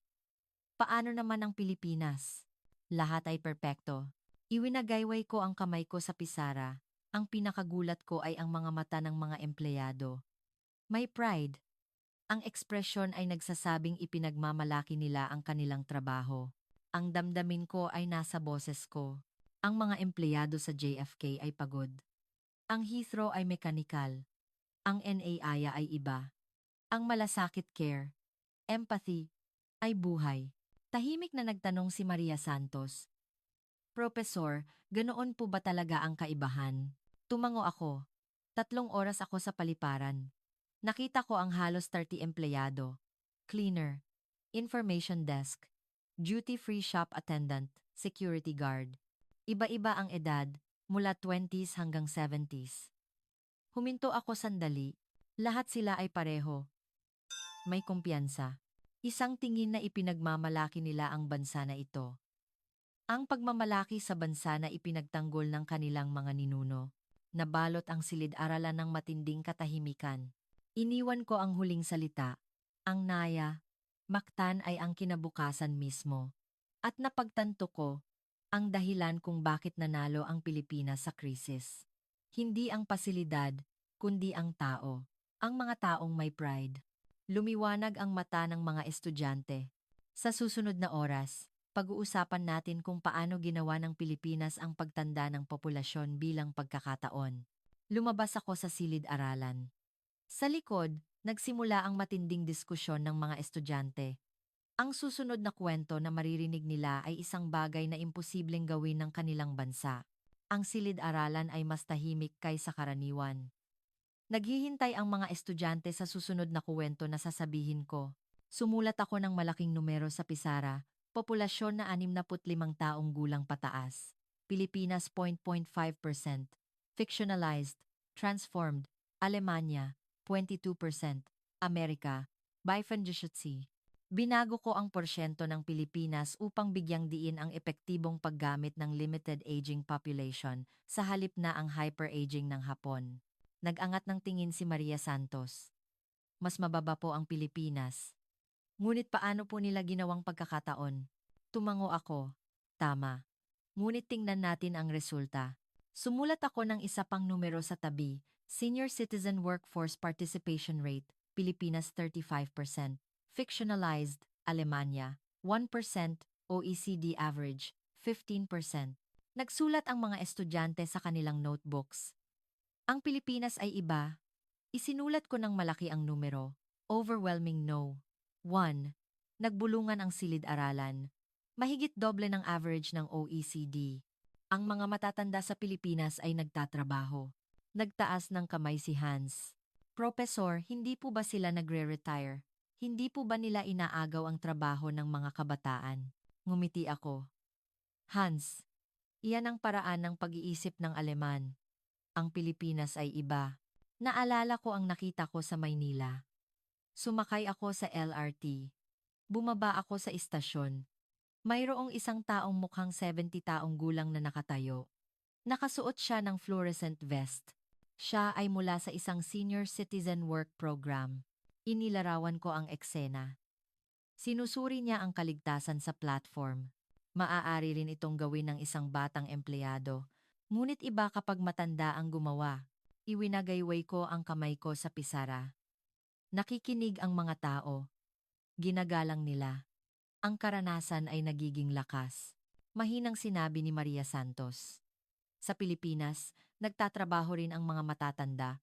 Paano naman ang Pilipinas? Lahat ay perpekto. Iwinagayway ko ang kamay ko sa pisara. Ang pinakagulat ko ay ang mga mata ng mga empleyado. May pride. Ang ekspresyon ay nagsasabing ipinagmamalaki nila ang kanilang trabaho. Ang damdamin ko ay nasa boses ko. Ang mga empleyado sa JFK ay pagod. Ang Heathrow ay mekanikal. Ang NAIA ay iba. Ang malasakit care, empathy, ay buhay. Tahimik na nagtanong si Maria Santos. "Profesor, ganoon po ba talaga ang kaibahan?" Tumango ako. 3 oras ako sa paliparan. Nakita ko ang halos 30 empleyado. cleaner, information desk, duty-free shop attendant, security guard. Iba-iba ang edad, mula 20s hanggang 70s. Huminto ako sandali. Lahat sila ay pareho. May kumpiyansa. Isang tingin na ipinagmamalaki nila ang bansa na ito. Ang pagmamalaki sa bansa na ipinagtanggol ng kanilang mga ninuno. Nabalot ang silid-aralan ng matinding katahimikan. Iniwan ko ang huling salita. Ang naya, Mactan ay ang kinabukasan mismo. At napagtanto ko, ang dahilan kung bakit nanalo ang Pilipinas sa krisis. Hindi ang pasilidad, kundi ang tao. Ang mga taong may pride. Lumiwanag ang mata ng mga estudyante. Sa susunod na oras, pag-uusapan natin kung paano ginawa ng Pilipinas ang pagtanda ng populasyon bilang pagkakataon. Lumabas ako sa silid-aralan. Sa likod, nagsimula ang matinding diskusyon ng mga estudyante. Ang susunod na kwento na maririnig nila ay isang bagay na imposibleng gawin ng kanilang bansa. Ang silid-aralan ay mas tahimik kaysa karaniwan. Naghihintay ang mga estudyante sa susunod na kuwento na sasabihin ko. Sumulat ako ng malaking numero sa pisara, populasyon na 65 taong gulang pataas. Pilipinas 0.5%. Fictionalized, transformed, Alemanya, 22%. Amerika, 25%. Binago ko ang porsyento ng Pilipinas upang bigyang diin ang epektibong paggamit ng limited aging population sa halip na ang hyper-aging ng Hapon. Nag-angat ng tingin si Maria Santos. Mas mababa po ang Pilipinas. Ngunit paano po nila ginawang pagkakataon? Tumango ako. Tama. Ngunit tingnan natin ang resulta. Sumulat ako ng isa pang numero sa tabi. Senior Citizen Workforce Participation Rate, Pilipinas 35%. Fictionalized, Alemanya, 1%. OECD Average, 15%. Nagsulat ang mga estudyante sa kanilang notebooks. Ang Pilipinas ay iba. Isinulat ko ng malaki ang numero. Overwhelming no. 1. Nagbulungan ang silid-aralan. Mahigit doble ng average ng OECD. Ang mga matatanda sa Pilipinas ay nagtatrabaho. Nagtaas ng kamay si Hans. Professor, hindi po ba sila nagre-retire? Hindi po ba nila inaagaw ang trabaho ng mga kabataan? Ngumiti ako. Hans, iyan ang paraan ng pag-iisip ng Aleman. Ang Pilipinas ay iba. Naalala ko ang nakita ko sa Maynila. Sumakay ako sa LRT. Bumaba ako sa istasyon. Mayroong isang taong mukhang 70 taong gulang na nakatayo. Nakasuot siya ng fluorescent vest. Siya ay mula sa isang senior citizen work program. Inilarawan ko ang eksena. Sinusuri niya ang kaligtasan sa platform. Maaari rin itong gawin ng isang batang empleyado. Ngunit iba kapag matanda ang gumawa. Iwinagayway ko ang kamay ko sa pisara. Nakikinig ang mga tao. Ginagalang nila. Ang karanasan ay nagiging lakas. Mahinang sinabi ni Maria Santos. Sa Pilipinas, nagtatrabaho rin ang mga matatanda.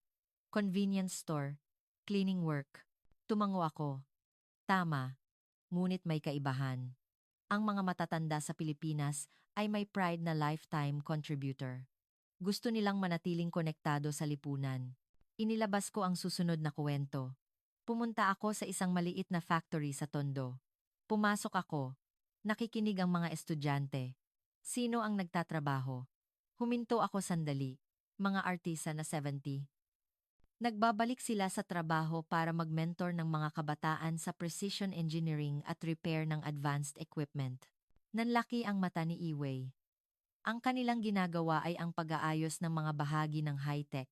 Convenience store, cleaning work. Tumango ako. Tama, ngunit may kaibahan. Ang mga matatanda sa Pilipinas ay may pride na lifetime contributor. Gusto nilang manatiling konektado sa lipunan. Inilabas ko ang susunod na kuwento. Pumunta ako sa isang maliit na factory sa Tondo. Pumasok ako. Nakikinig ang mga estudyante. Sino ang nagtatrabaho? Huminto ako sandali. Mga artisa na 70. Nagbabalik sila sa trabaho para mag-mentor ng mga kabataan sa precision engineering at repair ng advanced equipment. Nanlaki ang mata ni Iway. Ang kanilang ginagawa ay ang pag-aayos ng mga bahagi ng high-tech,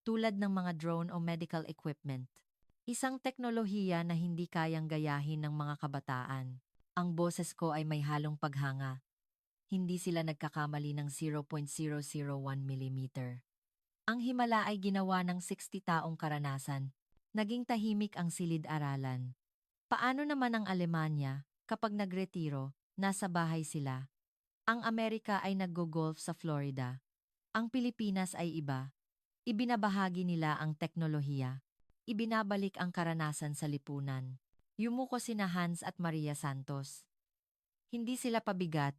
tulad ng mga drone o medical equipment. Isang teknolohiya na hindi kayang gayahin ng mga kabataan. Ang boses ko ay may halong paghanga. Hindi sila nagkakamali ng 0.001 mm. Ang himala ay ginawa ng 60 taong karanasan. Naging tahimik ang silid-aralan. Paano naman ang Alemanya, kapag nagretiro, nasa bahay sila? Ang Amerika ay naggo-golf sa Florida. Ang Pilipinas ay iba. Ibinabahagi nila ang teknolohiya. Ibinabalik ang karanasan sa lipunan. Yumuko sina Hans at Maria Santos. Hindi sila pabigat,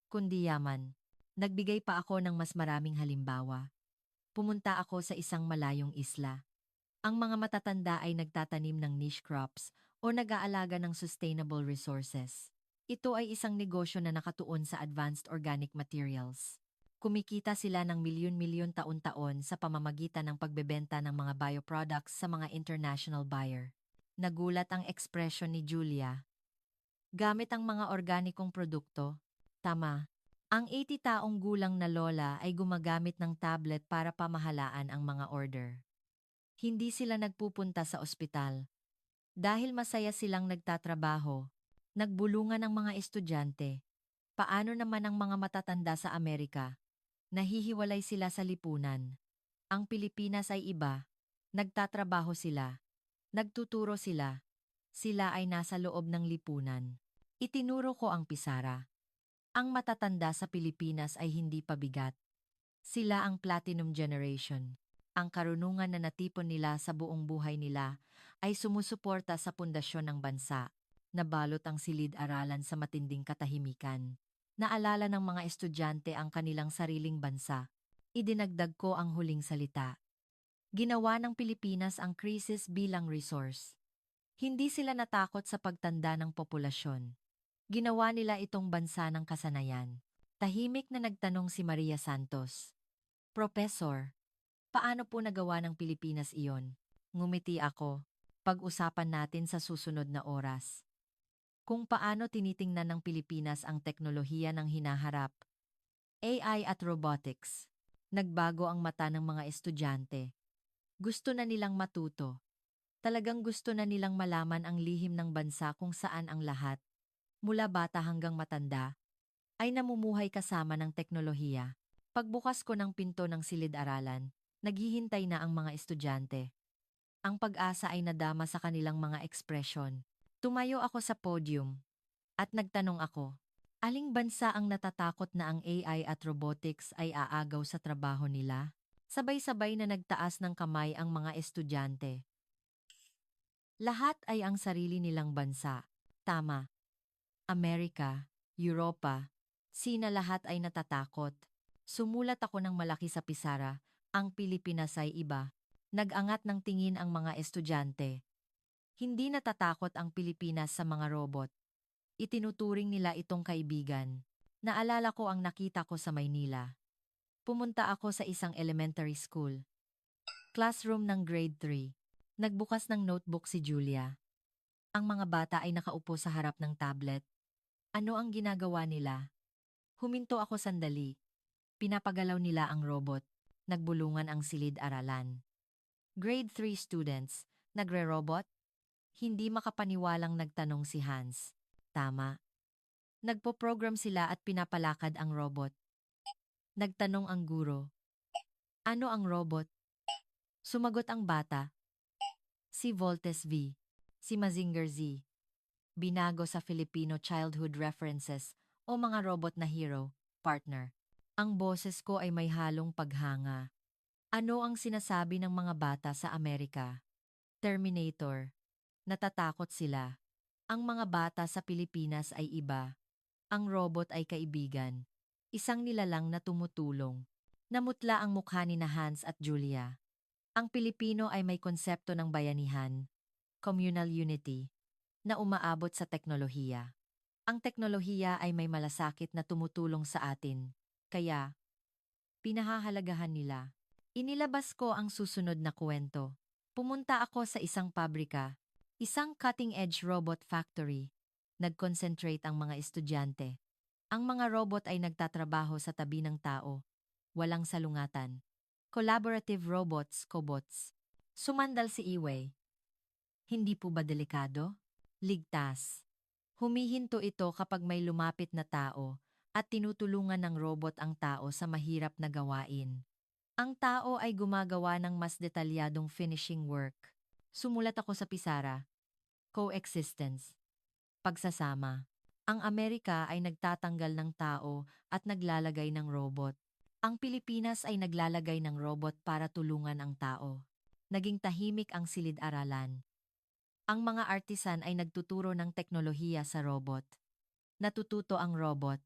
kundi yaman. Nagbigay pa ako ng mas maraming halimbawa. Pumunta ako sa isang malayong isla. Ang mga matatanda ay nagtatanim ng niche crops o nag-aalaga ng sustainable resources. Ito ay isang negosyo na nakatuon sa advanced organic materials. Kumikita sila ng milyon-milyon taon-taon sa pamamagitan ng pagbebenta ng mga bioproducts sa mga international buyer. Nagulat ang ekspresyon ni Julia. Gamit ang mga organikong produkto? Tama. Ang 80 taong gulang na lola ay gumagamit ng tablet para pamahalaan ang mga order. Hindi sila nagpupunta sa ospital. Dahil masaya silang nagtatrabaho, nagbulungan ang mga estudyante. Paano naman ang mga matatanda sa Amerika? Nahihiwalay sila sa lipunan. Ang Pilipinas ay iba. Nagtatrabaho sila. Nagtuturo sila. Sila ay nasa loob ng lipunan. Itinuro ko ang pisara. Ang matatanda sa Pilipinas ay hindi pabigat. Sila ang platinum generation. Ang karunungan na natipon nila sa buong buhay nila ay sumusuporta sa pundasyon ng bansa. Nabalot ang silid-aralan sa matinding katahimikan. Naalala ng mga estudyante ang kanilang sariling bansa. Idinagdag ko ang huling salita. Ginawa ng Pilipinas ang krisis bilang resource. Hindi sila natakot sa pagtanda ng populasyon. Ginawa nila itong bansa ng kasanayan. Tahimik na nagtanong si Maria Santos. Professor, paano po nagawa ng Pilipinas iyon? Ngumiti ako. Pag-usapan natin sa susunod na oras. Kung paano tinitingnan ng Pilipinas ang teknolohiya ng hinaharap. AI at robotics. Nagbago ang mata ng mga estudyante. Gusto na nilang matuto. Talagang gusto na nilang malaman ang lihim ng bansa kung saan ang lahat, mula bata hanggang matanda, ay namumuhay kasama ng teknolohiya. Pagbukas ko ng pinto ng silid-aralan, naghihintay na ang mga estudyante. Ang pag-asa ay nadama sa kanilang mga ekspresyon. Tumayo ako sa podium at nagtanong ako, aling bansa ang natatakot na ang AI at robotics ay aagaw sa trabaho nila? Sabay-sabay na nagtaas ng kamay ang mga estudyante. Lahat ay ang sarili nilang bansa. Tama. Amerika, Europa, sina lahat ay natatakot. Sumulat ako ng malaki sa pisara, ang Pilipinas ay iba. Nag-angat ng tingin ang mga estudyante. Hindi natatakot ang Pilipinas sa mga robot. Itinuturing nila itong kaibigan. Naalala ko ang nakita ko sa Maynila. Pumunta ako sa isang elementary school. Classroom ng grade 3. Nagbukas ng notebook si Julia. Ang mga bata ay nakaupo sa harap ng tablet. Ano ang ginagawa nila? Huminto ako sandali. Pinapagalaw nila ang robot. Nagbulungan ang silid-aralan. Grade 3 students, nagre-robot? Hindi makapaniwalang nagtanong si Hans. Tama. Nagpo-program sila at pinapalakad ang robot. Nagtanong ang guro. Ano ang robot? Sumagot ang bata. Si Voltes V. Si Mazinger Z. Binago sa Filipino Childhood References o mga robot na hero, partner. Ang boses ko ay may halong paghanga. Ano ang sinasabi ng mga bata sa Amerika? Terminator. Natatakot sila. Ang mga bata sa Pilipinas ay iba. Ang robot ay kaibigan. Isang nilalang na tumutulong. Namutla ang mukha ni na Hans at Julia. Ang Pilipino ay may konsepto ng bayanihan, communal unity, na umaabot sa teknolohiya. Ang teknolohiya ay may malasakit na tumutulong sa atin, kaya pinahahalagahan nila. Inilabas ko ang susunod na kwento. Pumunta ako sa isang pabrika, isang cutting-edge robot factory. Nag-concentrate ang mga estudyante. Ang mga robot ay nagtatrabaho sa tabi ng tao. Walang salungatan. Collaborative robots, cobots. Sumandal si Iway. Hindi po ba delikado? Ligtas. Humihinto ito kapag may lumapit na tao at tinutulungan ng robot ang tao sa mahirap na gawain. Ang tao ay gumagawa ng mas detalyadong finishing work. Sumulat ako sa pisara. Coexistence. Pagsasama. Ang Amerika ay nagtatanggal ng tao at naglalagay ng robot. Ang Pilipinas ay naglalagay ng robot para tulungan ang tao. Naging tahimik ang silid-aralan. Ang mga artisan ay nagtuturo ng teknolohiya sa robot. Natututo ang robot.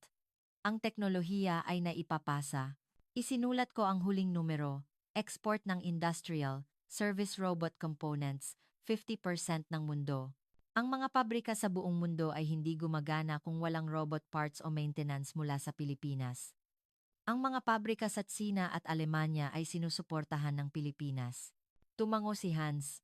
Ang teknolohiya ay naipapasa. Isinulat ko ang huling numero, export ng industrial, service robot components, 50% ng mundo. Ang mga pabrika sa buong mundo ay hindi gumagana kung walang robot parts o maintenance mula sa Pilipinas. Ang mga pabrika sa Tsina at Alemanya ay sinusuportahan ng Pilipinas. Tumango si Hans.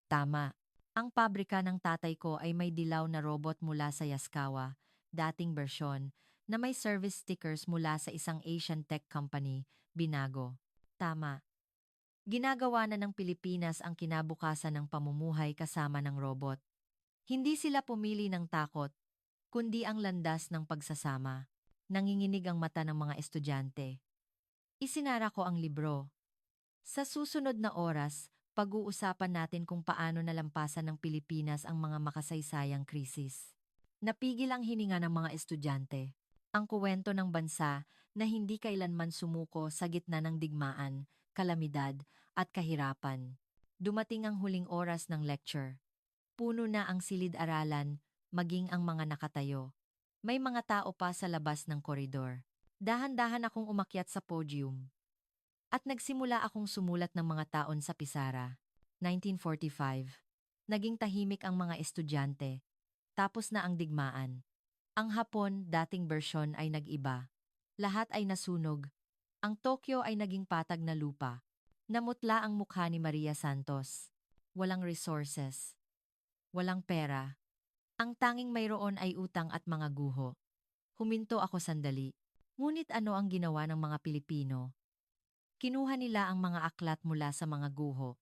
Tama. Ang pabrika ng tatay ko ay may dilaw na robot mula sa Yaskawa, dating bersyon, na may service stickers mula sa isang Asian tech company, Binago. Tama. Ginagawa na ng Pilipinas ang kinabukasan ng pamumuhay kasama ng robot. Hindi sila pumili ng takot, kundi ang landas ng pagsasama. Nanginginig ang mata ng mga estudyante. Isinara ko ang libro. Sa susunod na oras, pag-uusapan natin kung paano nalampasan ng Pilipinas ang mga makasaysayang krisis. Napigil ang hininga ng mga estudyante. Ang kuwento ng bansa na hindi kailanman sumuko sa gitna ng digmaan, kalamidad, at kahirapan. Dumating ang huling oras ng lecture. Puno na ang silid-aralan, maging ang mga nakatayo. May mga tao pa sa labas ng koridor. Dahan-dahan akong umakyat sa podium. At nagsimula akong sumulat ng mga taon sa pisara. 1945. Naging tahimik ang mga estudyante. Tapos na ang digmaan. Ang Hapon, dating bersyon ay nag-iba. Lahat ay nasunog. Ang Tokyo ay naging patag na lupa. Namutla ang mukha ni Maria Santos. Walang resources. Walang pera. Ang tanging mayroon ay utang at mga guho. Huminto ako sandali. Ngunit ano ang ginawa ng mga Pilipino? Kinuha nila ang mga aklat mula sa mga guho.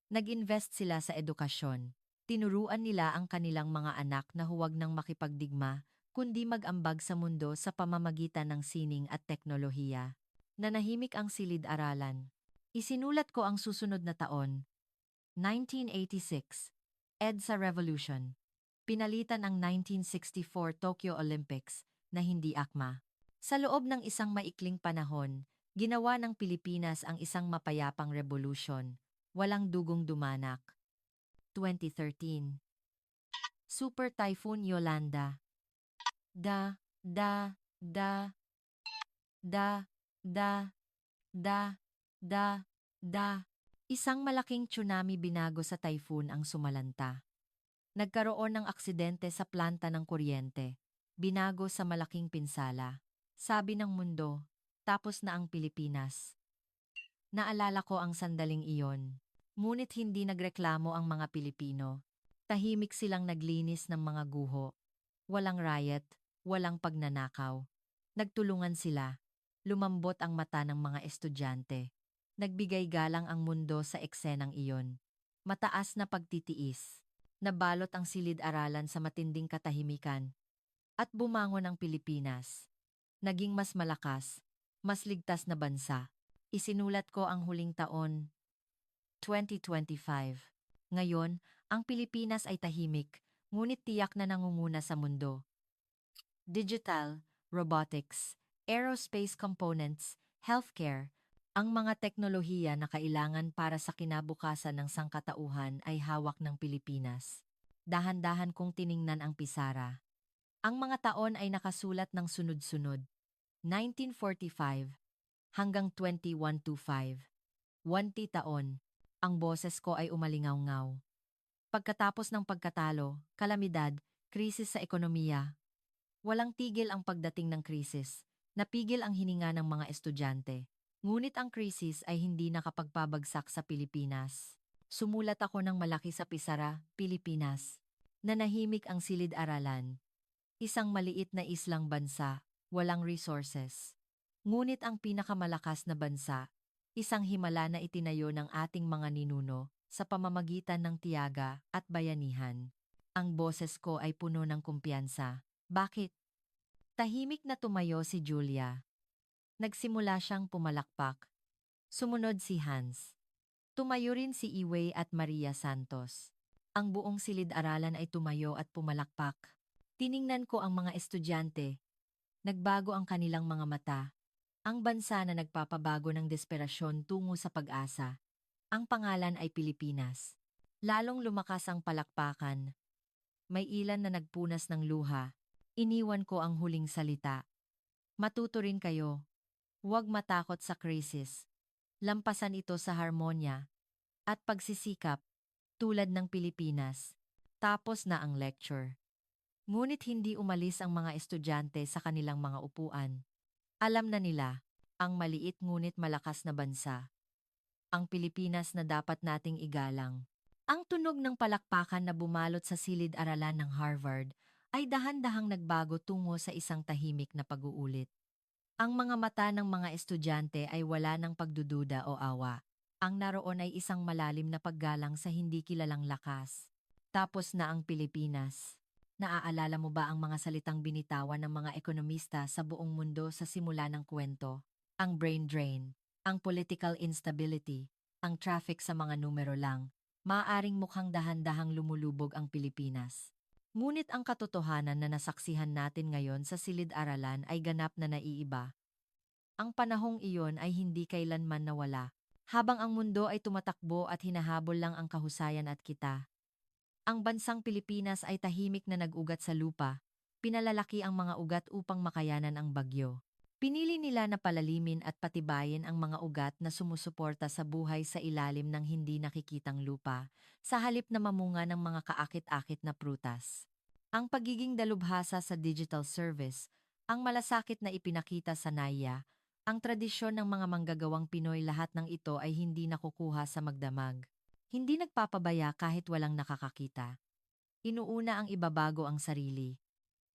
Nag-invest sila sa edukasyon. Tinuruan nila ang kanilang mga anak na huwag nang makipagdigma, kundi mag-ambag sa mundo sa pamamagitan ng sining at teknolohiya. Nanahimik ang silid-aralan. Isinulat ko ang susunod na taon. 1986. EDSA Revolution. Pinalitan ang 1964 Tokyo Olympics na hindi akma. Sa loob ng isang maikling panahon, ginawa ng Pilipinas ang isang mapayapang revolusyon. Walang dugong dumanak. 2013. Super Typhoon Yolanda. Da, da, da, da, da, da, da, da. Isang malaking tsunami binago sa typhoon ang sumalanta. Nagkaroon ng aksidente sa planta ng kuryente. Binago sa malaking pinsala. Sabi ng mundo, tapos na ang Pilipinas. Naalala ko ang sandaling iyon. Ngunit hindi nagreklamo ang mga Pilipino. Tahimik silang naglinis ng mga guho. Walang riot, walang pagnanakaw. Nagtulungan sila. Lumambot ang mata ng mga estudyante. Nagbigay galang ang mundo sa eksenang iyon. Mataas na pagtitiis. Nabalot ang silid-aralan sa matinding katahimikan. At bumangon ang Pilipinas. Naging mas malakas, mas ligtas na bansa. Isinulat ko ang huling taon, 2025. Ngayon, ang Pilipinas ay tahimik, ngunit tiyak na nangunguna sa mundo. Digital, robotics, aerospace components, healthcare, ang mga teknolohiya na kailangan para sa kinabukasan ng sangkatauhan ay hawak ng Pilipinas. Dahan-dahan kong tiningnan ang pisara. Ang mga taon ay nakasulat ng sunod-sunod. 1945 hanggang 2125. 20 taon. Ang boses ko ay umalingaw-ngaw. Pagkatapos ng pagkatalo, kalamidad, krisis sa ekonomiya. Walang tigil ang pagdating ng krisis. Napigil ang hininga ng mga estudyante. Ngunit ang krisis ay hindi nakapagpabagsak sa Pilipinas. Sumulat ako ng malaki sa pisara, Pilipinas. Nanahimik ang silid-aralan. Isang maliit na islang bansa, walang resources. Ngunit ang pinakamalakas na bansa, isang himala na itinayo ng ating mga ninuno sa pamamagitan ng tiyaga at bayanihan. Ang boses ko ay puno ng kumpiyansa. Bakit? Tahimik na tumayo si Julia. Nagsimula siyang pumalakpak. Sumunod si Hans. Tumayo rin si Iway at Maria Santos. Ang buong silid-aralan ay tumayo at pumalakpak. Tiningnan ko ang mga estudyante. Nagbago ang kanilang mga mata. Ang bansa na nagpapabago ng desperasyon tungo sa pag-asa. Ang pangalan ay Pilipinas. Lalong lumakas ang palakpakan. May ilan na nagpunas ng luha. Iniwan ko ang huling salita. Matuto rin kayo. Huwag matakot sa krisis. Lampasan ito sa harmonya at pagsisikap tulad ng Pilipinas. Tapos na ang lecture. Ngunit hindi umalis ang mga estudyante sa kanilang mga upuan. Alam na nila, ang maliit ngunit malakas na bansa, ang Pilipinas na dapat nating igalang. Ang tunog ng palakpakan na bumalot sa silid-aralan ng Harvard ay dahan-dahang nagbago tungo sa isang tahimik na pag-uulit. Ang mga mata ng mga estudyante ay wala ng pagdududa o awa. Ang naroon ay isang malalim na paggalang sa hindi kilalang lakas. Tapos na ang Pilipinas. Naaalala mo ba ang mga salitang binitawan ng mga ekonomista sa buong mundo sa simula ng kwento? Ang brain drain, ang political instability, ang traffic sa mga numero lang, maaaring mukhang dahan-dahang lumulubog ang Pilipinas. Ngunit ang katotohanan na nasaksihan natin ngayon sa silid-aralan ay ganap na naiiba. Ang panahong iyon ay hindi kailanman nawala, habang ang mundo ay tumatakbo at hinahabol lang ang kahusayan at kita. Ang bansang Pilipinas ay tahimik na nag-ugat sa lupa, pinalalaki ang mga ugat upang makayanan ang bagyo. Pinili nila na palalimin at patibayin ang mga ugat na sumusuporta sa buhay sa ilalim ng hindi nakikitang lupa, sa halip na mamunga ng mga kaakit-akit na prutas. Ang pagiging dalubhasa sa digital service, ang malasakit na ipinakita sa NAIA, ang tradisyon ng mga manggagawang Pinoy, lahat ng ito ay hindi nakukuha sa magdamag. Hindi nagpapabaya kahit walang nakakakita. Inuuna ang ibabago ang sarili.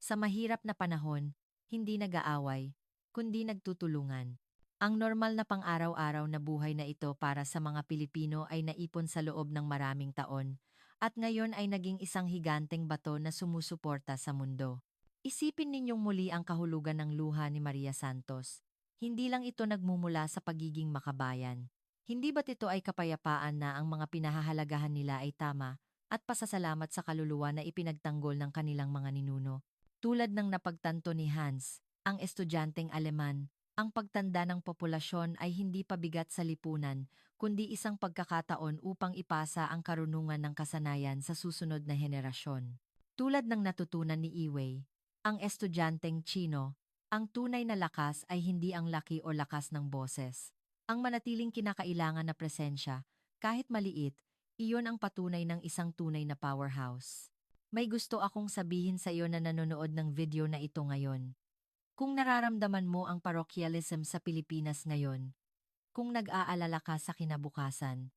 Sa mahirap na panahon, hindi nag-aaway, kundi nagtutulungan. Ang normal na pang-araw-araw na buhay na ito para sa mga Pilipino ay naipon sa loob ng maraming taon, at ngayon ay naging isang higanteng bato na sumusuporta sa mundo. Isipin ninyong muli ang kahulugan ng luha ni Maria Santos. Hindi lang ito nagmumula sa pagiging makabayan. Hindi ba't ito ay kapayapaan na ang mga pinahahalagahan nila ay tama at pasasalamat sa kaluluwa na ipinagtanggol ng kanilang mga ninuno? Tulad ng napagtanto ni Hans, ang estudyanteng Aleman, ang pagtanda ng populasyon ay hindi pabigat sa lipunan, kundi isang pagkakataon upang ipasa ang karunungan ng kasanayan sa susunod na henerasyon. Tulad ng natutunan ni Iwei, ang estudyanteng Chino, ang tunay na lakas ay hindi ang laki o lakas ng boses. Ang manatiling kinakailangan na presensya, kahit maliit, iyon ang patunay ng isang tunay na powerhouse. May gusto akong sabihin sa iyo na nanonood ng video na ito ngayon. Kung nararamdaman mo ang parochialism sa Pilipinas ngayon, kung nag-aalala ka sa kinabukasan,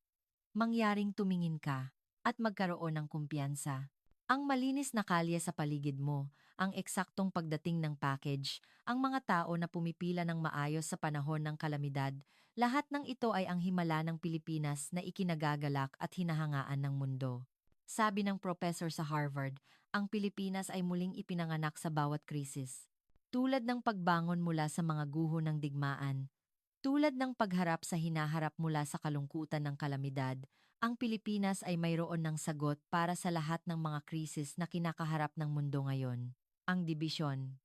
mangyaring tumingin ka at magkaroon ng kumpiyansa. Ang malinis na kalye sa paligid mo, ang eksaktong pagdating ng package, ang mga tao na pumipila ng maayos sa panahon ng kalamidad, lahat ng ito ay ang himala ng Pilipinas na ikinagagalak at hinahangaan ng mundo. Sabi ng professor sa Harvard, ang Pilipinas ay muling ipinanganak sa bawat krisis. Tulad ng pagbangon mula sa mga guho ng digmaan, tulad ng pagharap sa hinaharap mula sa kalungkutan ng kalamidad, ang Pilipinas ay mayroon ng sagot para sa lahat ng mga krisis na kinakaharap ng mundo ngayon. Ang dibisyon,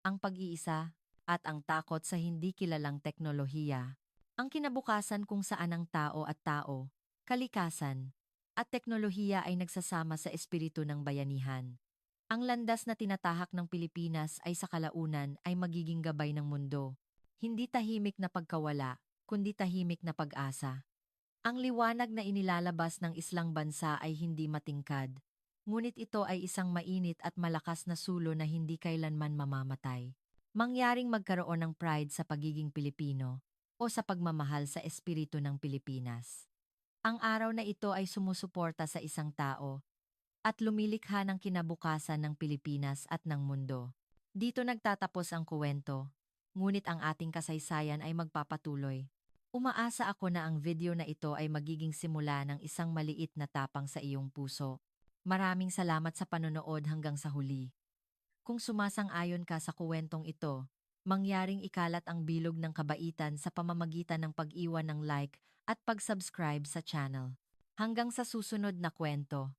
ang pag-iisa, at ang takot sa hindi kilalang teknolohiya. Ang kinabukasan kung saan ang tao at tao, kalikasan, at teknolohiya ay nagsasama sa espiritu ng bayanihan. Ang landas na tinatahak ng Pilipinas ay sa kalaunan ay magiging gabay ng mundo. Hindi tahimik na pagkawala, kundi tahimik na pag-asa. Ang liwanag na inilalabas ng islang bansa ay hindi matingkad, ngunit ito ay isang mainit at malakas na sulo na hindi kailanman mamamatay. Mangyaring magkaroon ng pride sa pagiging Pilipino o sa pagmamahal sa espiritu ng Pilipinas. Ang araw na ito ay sumusuporta sa isang tao at lumilikha ng kinabukasan ng Pilipinas at ng mundo. Dito nagtatapos ang kuwento, ngunit ang ating kasaysayan ay magpapatuloy. Umaasa ako na ang video na ito ay magiging simula ng isang maliit na tapang sa iyong puso. Maraming salamat sa panonood hanggang sa huli. Kung sumasang-ayon ka sa kuwentong ito, mangyaring ikalat ang bilog ng kabaitan sa pamamagitan ng pag-iwan ng like at pag-subscribe sa channel. Hanggang sa susunod na kwento.